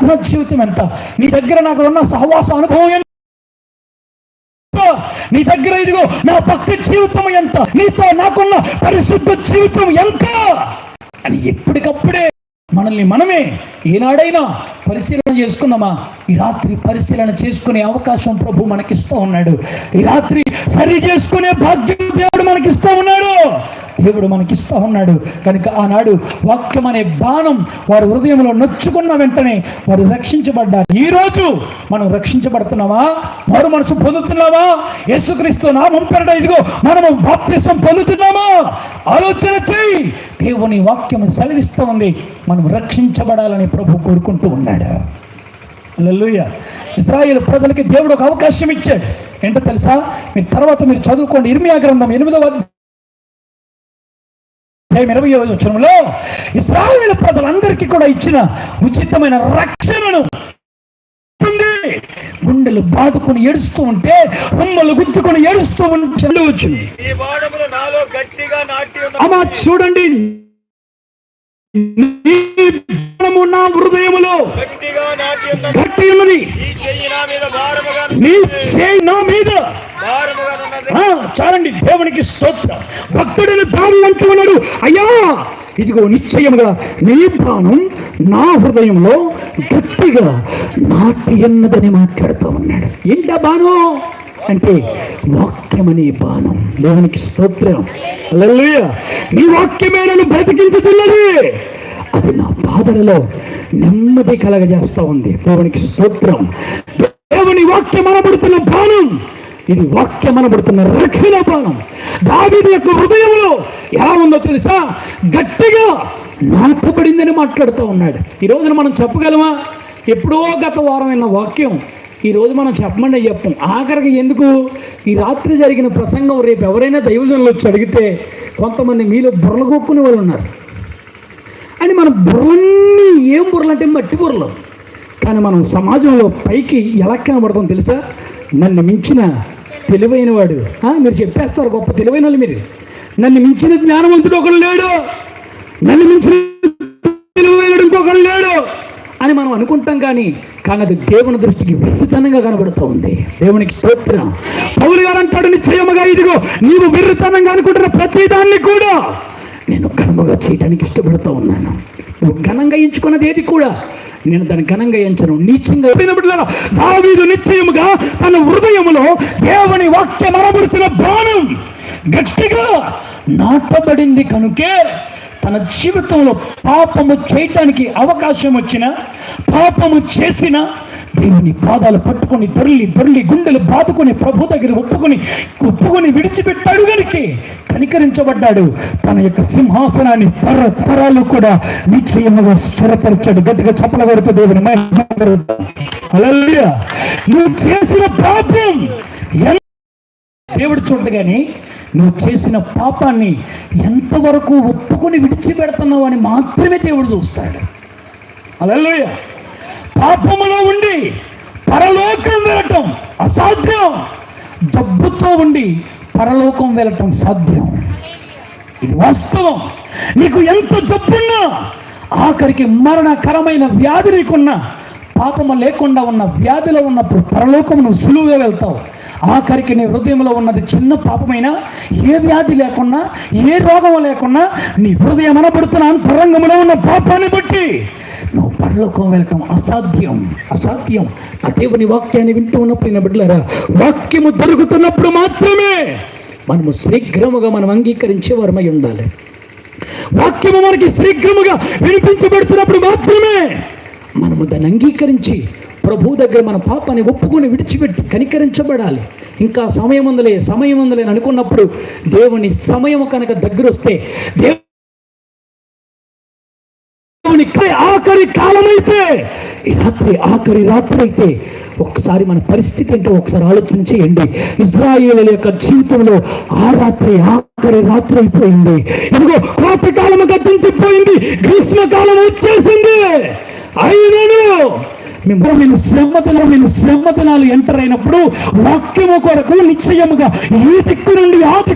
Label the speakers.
Speaker 1: ప్రార్థన జీవితం ఎంత, నీ దగ్గర నాకు ఉన్న సహవాస అనుభవం ఎంత, నీ దగ్గర ఇదిగో నా భక్తి జీవితం ఎంత, నీతో నాకున్న పరిశుద్ధ జీవితం ఎంత అని ఎప్పటికప్పుడే మనల్ని మనమే ఏనాడైనా పరిశీలన చేసుకున్నామా? ఈ రాత్రి పరిశీలన చేసుకునే అవకాశం ప్రభు మనకిస్తూ ఉన్నాడు. ఈ రాత్రి సరి చేసుకునే భాగ్యం దేవుడు మనకిస్తూ ఉన్నాడు. కనుక ఆనాడు వాక్యం అనే బాణం వారి హృదయంలో నొచ్చుకున్న వెంటనే వారు రక్షించబడ్డారు. ఈ రోజు మనం రక్షించబడుతున్నావా? మారు మనసు పొందుతున్నావా? యేసుక్రీస్తు నామం పేరిట ఇదిగో మనము బాప్తిసం పొందుతున్నామా? ఆలోచన చేయి. దేవుని వాక్యం సెలవిస్తూ ఉంది, మనం రక్షించబడాలని ప్రభు కోరుకుంటూ ఉన్నాడు. హల్లెలూయా. ఇశ్రాయేలు ప్రజలకి దేవుడు ఒక అవకాశం ఇచ్చాడు. ఏంటో తెలుసా? మీరు తర్వాత మీరు చదువుకోండి. ఇర్మియా గ్రంథం 8వ అధ్యాయం 20వ వచనంలో ఇశ్రాయేలు ప్రజలందరికీ కూడా ఇచ్చిన ఉచితమైన రక్షణను గుండెలు బాదుకొని ఏడుస్తూ ఉంటే, రొమ్మలు గుద్దుకొని ఏడుస్తూ ఉంటే అమ్మా చూడండి, నా హృదయములో గట్టి ఉన్నది, నీ చేయి నా మీద. చాలండి, దేవునికి స్తోత్రం. భక్తుడిని దారి అంటూ ఉన్నాడు, అయ్యా ఇదిగో నిశ్చయముగా నీ బాణం నా హృదయంలో గట్టిగా నాటి ఉన్నదని మాట్లాడుతూ ఉన్నాడు. ఏంటా బాణం అంటే వాక్యం అనే బాణం. దేవునికి స్తోత్రం. హల్లెలూయా. నీ వాక్యమే నన్ను బ్రతికించుతున్నది, అది నా బాధలలో నెమ్మది కలగజేస్తూ ఉంది. దేవునికి స్తోత్రం. దేవుని వాక్యం అనబడుతున్న బాణం, ఇది వాక్యం అనబడుతున్న రక్షణ బాణం. దావీదు యొక్క హృదయంలో ఎలా ఉందో తెలుసా? గట్టిగా నాటబడిందని మాట్లాడుతూ ఉన్నాడు. ఈ రోజున మనం చెప్పగలమా? ఎప్పుడో గత వారం అయిన వాక్యం ఈరోజు మనం చెప్పమంటే చెప్పం. ఆఖరికి ఎందుకు? ఈ రాత్రి జరిగిన ప్రసంగం రేపు ఎవరైనా దైవజనులు వచ్చి అడిగితే కొంతమంది మీలో బుర్రలు కొక్కునే వాళ్ళు ఉన్నారు. అని మన బుర్రలన్నీ ఏం బుర్రలు అంటే మట్టి బుర్రలు. కానీ మనం సమాజంలో పైకి ఎలా కనబడతాం తెలుసా? నన్ను మించిన తెలివైన వాడు, మీరు చెప్పేస్తారు గొప్ప తెలివైన వాళ్ళు మీరు, నన్ను మించిన జ్ఞానవంతుడు ఒకడు లేడు, నన్ను మించిన తెలివైనడు ఇంకొకడు లేడు అని మనం అనుకుంటాం. కానీ అది దేవుని దృష్టికి వెర్రితనంగా కనబడుతూ ఉంది. దేవునికి స్తోత్రం. పౌలు గారు అంటాడు, నిశ్చయముగా ఇదిగో నీవు వెర్రితనంగా అనుకుంటున్న ప్రతిదాన్ని కూడా నేను ఘనముగా చేయడానికి ఇష్టపడుతూ ఉన్నాను. నువ్వు ఘనంగా ఎంచుకున్నది ఏది కూడా నేను దాన్ని ఘనంగా ఎంచను, నీచంగా. దావీదు నిశ్చయముగా తన హృదయములో దేవుని వాక్యం అనబడుతున్న బాణం గట్టిగా నాటబడింది. కనుకే తన జీవితంలో పాపము చేయటానికి అవకాశం వచ్చిన, పాపము చేసిన దేవుని పాదాలు పట్టుకొని దొర్లి గుండెలు బాదుకొని ప్రభు దగ్గర ఒప్పుకొని విడిచిపెట్టాడు. గనికి కనికరించబడ్డాడు. తన యొక్క సింహాసనాన్ని తరతరాలు కూడా నిశ్చయముగా స్థిరపరిచాడు. గట్టిగా చప్పట్లు కొడుతూ దేవుని హల్లెలూయా. నువ్వు చేసిన పాపం దేవుడు చూడగానే నువ్వు చేసిన పాపాన్ని ఎంతవరకు ఒప్పుకొని విడిచిపెడుతున్నావు అని మాత్రమే దేవుడు చూస్తాడు. హల్లెలూయా. పాపములో ఉండి పరలోకం వెళ్ళటం అసాధ్యం, డబ్బుతో ఉండి పరలోకం వెళ్ళటం సాధ్యం. ఇది వాస్తవం. నీకు ఎంత జబ్బున్నా, ఆఖరికి మరణకరమైన వ్యాధి నీకున్నా, పాపము లేకుండా ఉన్న వ్యాధిలో ఉన్నప్పుడు పరలోకం నువ్వు సులువుగా వెళ్తావు. ఆఖరికి నీ హృదయంలో ఉన్నది చిన్న పాపమైనా, ఏ వ్యాధి లేకున్నా, ఏ రోగం లేకున్నా, నీ హృదయం అనబడుతున్న అంతరంగంలో ఉన్న పాపాన్ని బట్టి నువ్వు పరలోకం వెళ్ళటం అసాధ్యం. ఆ దేవుని వాక్యాన్ని వింటూ ఉన్నప్పుడు బిడ్డలారా, వాక్యము దొరుకుతున్నప్పుడు మాత్రమే మనము శీఘ్రముగా మనం అంగీకరించే వారమై ఉండాలి. వాక్యము మనకి శీఘ్రముగా వినిపించబడుతున్నప్పుడు మాత్రమే మనము దాన్ని అంగీకరించి ప్రభు దగ్గర మన పాపాన్ని ఒప్పుకొని విడిచిపెట్టి కనికరించబడాలి. ఇంకా సమయం ఉందలే అని అనుకున్నప్పుడు దేవుని సమయం కనుక దగ్గర వస్తే, దేవుని ఆఖరి కాలమైతే, ఈ ఆఖరి రాత్రి అయితే ఒక్కసారి మన పరిస్థితి ఏంటో ఒకసారి ఆలోచన చేయండి. ఇశ్రాయేలు యొక్క జీవితంలో ఆ రాత్రి ఆఖరి రాత్రి అయిపోయింది. ఇదిగో కోతకాలము గతించిపోయింది, గ్రీష్మకాలం వచ్చేసింది. అయినను మేము శ్రమ దినాలు ఎంటర్ అయినప్పుడు వాక్యము కొరకు నిశ్చయముగా ఈ దిక్కు నుండి ఆ దిక్కు